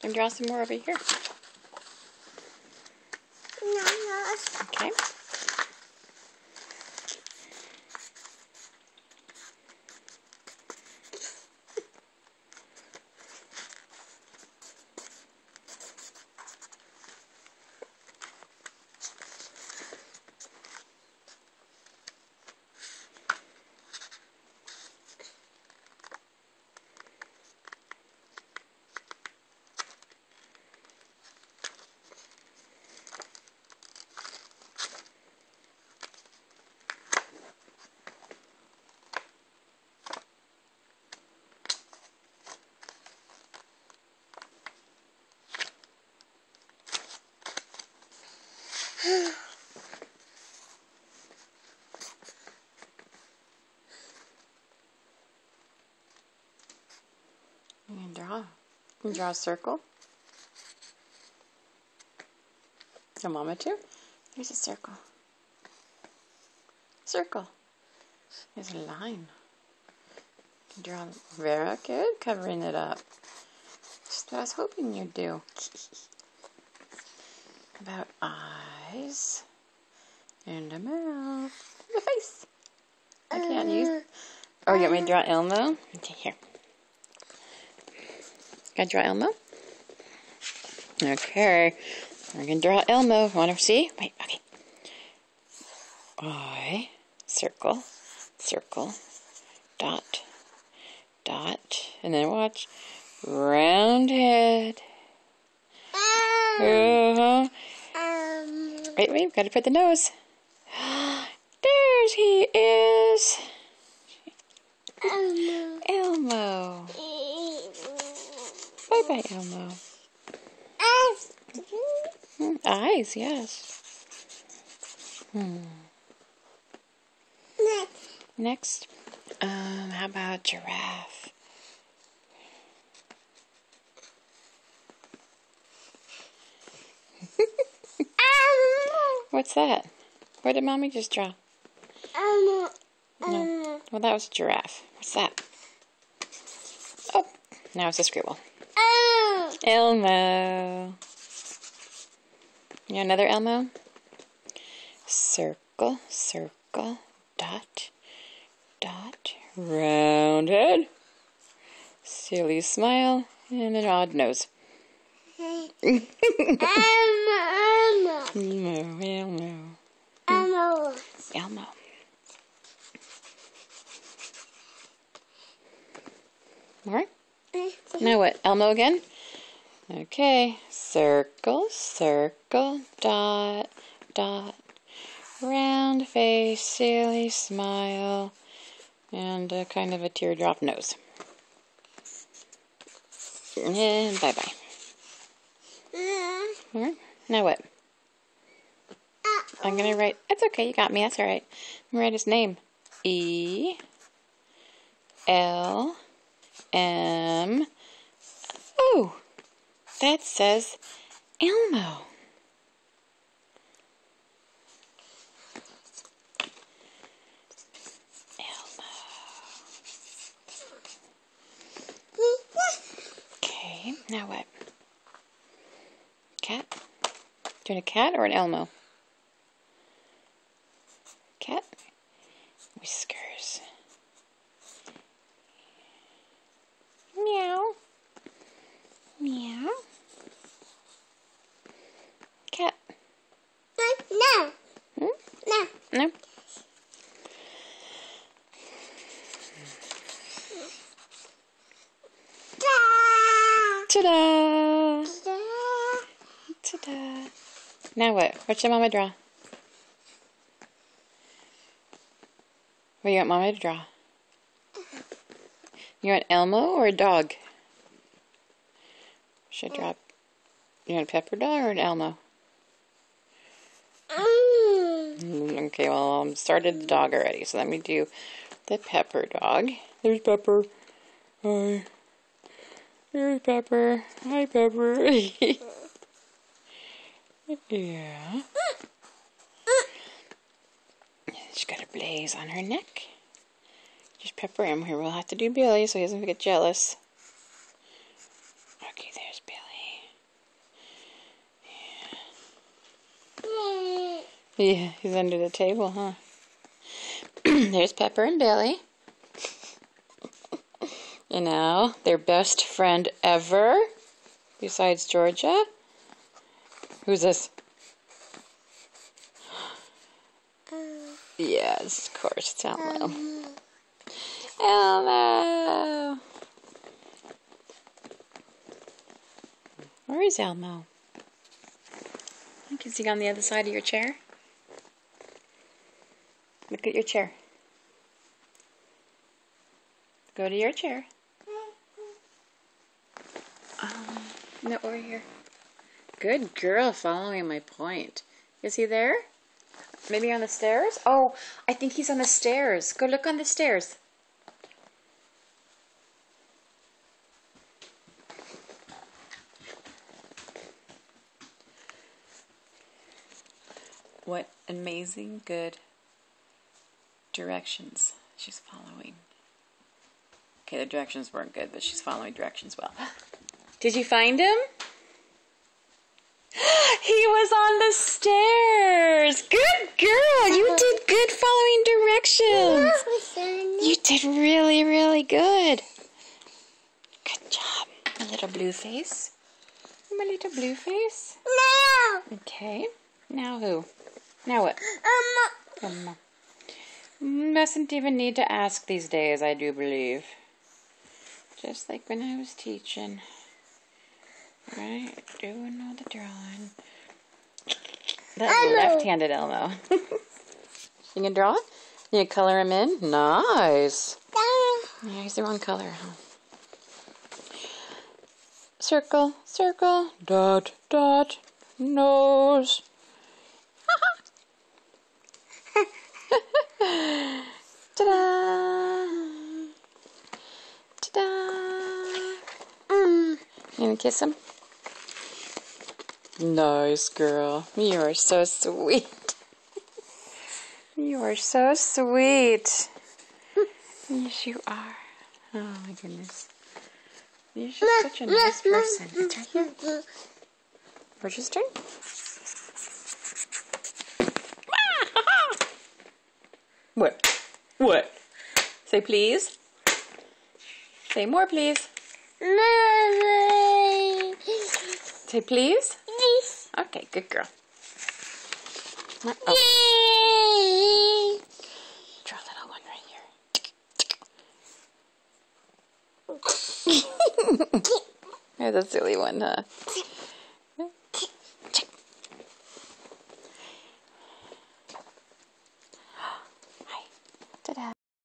And draw some more over here. Okay. And draw. And draw a circle. So Mama too. There's a circle. Circle. There's a line. Draw very good, covering it up. Just what I was hoping you'd do. About eyes and a mouth. The face. I can't use. Oh, you want me to draw Elmo? Okay, here. Can I draw Elmo? Okay. We're going to draw Elmo. Want to see? Wait, okay. Eye, circle, circle, dot, dot, and then watch. Round head. Uh-huh. Wait, we've got to put the nose. There's he is. Elmo. Bye-bye, Elmo. Eyes, yes. Next, how about giraffe? What's that? What did Mommy just draw? No. Well, that was a giraffe. What's that? Oh, now it's a scribble. Elmo. Yeah, another Elmo. Circle, circle, dot, dot, round head, silly smile, and an odd nose. Elmo. Alright. Now what? Elmo again? Okay. Circle, circle, dot, dot, round face, silly smile, and kind of a teardrop nose. And bye-bye. Alright. Now what? I'm going to write... That's okay, you got me. That's alright. I'm going to write his name. E-L-M... Oh! That says Elmo. Okay, now what? Cat? Do you want a cat or an Elmo? Cat? Whiskers. Meow. Meow. Cat. No. Hmm? No. No? Ta-da! Ta-da! Now what? What should Mama draw? What do you want Mama to draw? You want Elmo or a dog? Should I draw... You want a pepper dog or an Elmo? Okay, well, I started the dog already, so let me do the pepper dog. There's Pepper. Hi. There's Pepper. Hi, Pepper. Yeah. She's got a blaze on her neck. Just Pepper him. Here we'll have to do Billy so he doesn't get jealous. Okay, there's Billy. Yeah, he's under the table, huh? There's Pepper and Billy. And now, their best friend ever, besides Georgia. Who's this? Yes, of course, it's Elmo. Elmo! Where is Elmo? I think is he on the other side of your chair? Look at your chair. Go to your chair. No, over here. Good girl, following my point. Is he there? Maybe on the stairs? Oh, I think he's on the stairs. Go look on the stairs. What amazing good directions she's following. Okay, the directions weren't good, but she's following directions well. Did you find him? He was on the stairs. Good girl. You did good following directions. You did really, really good. Good job. A little blue face. My little blue face. No. Okay. Now who? Now what? Mustn't even need to ask these days, I do believe. Just like when I was teaching. Right? Doing all the drawing. That was left-handed Elmo. You can draw? You can color him in? Nice. Yeah, he's the wrong color, huh? Circle, circle, dot, dot, nose. Ta-da! Ta-da! You gonna kiss him? Nice girl. You are so sweet. You are so sweet. Yes, you are. Oh my goodness. You're just such a nice person. It's right here. Where's your turn? What? What? Say please. Say more please. Say please. Okay, good girl. Oh. Draw a little one right here. There's a silly one, huh?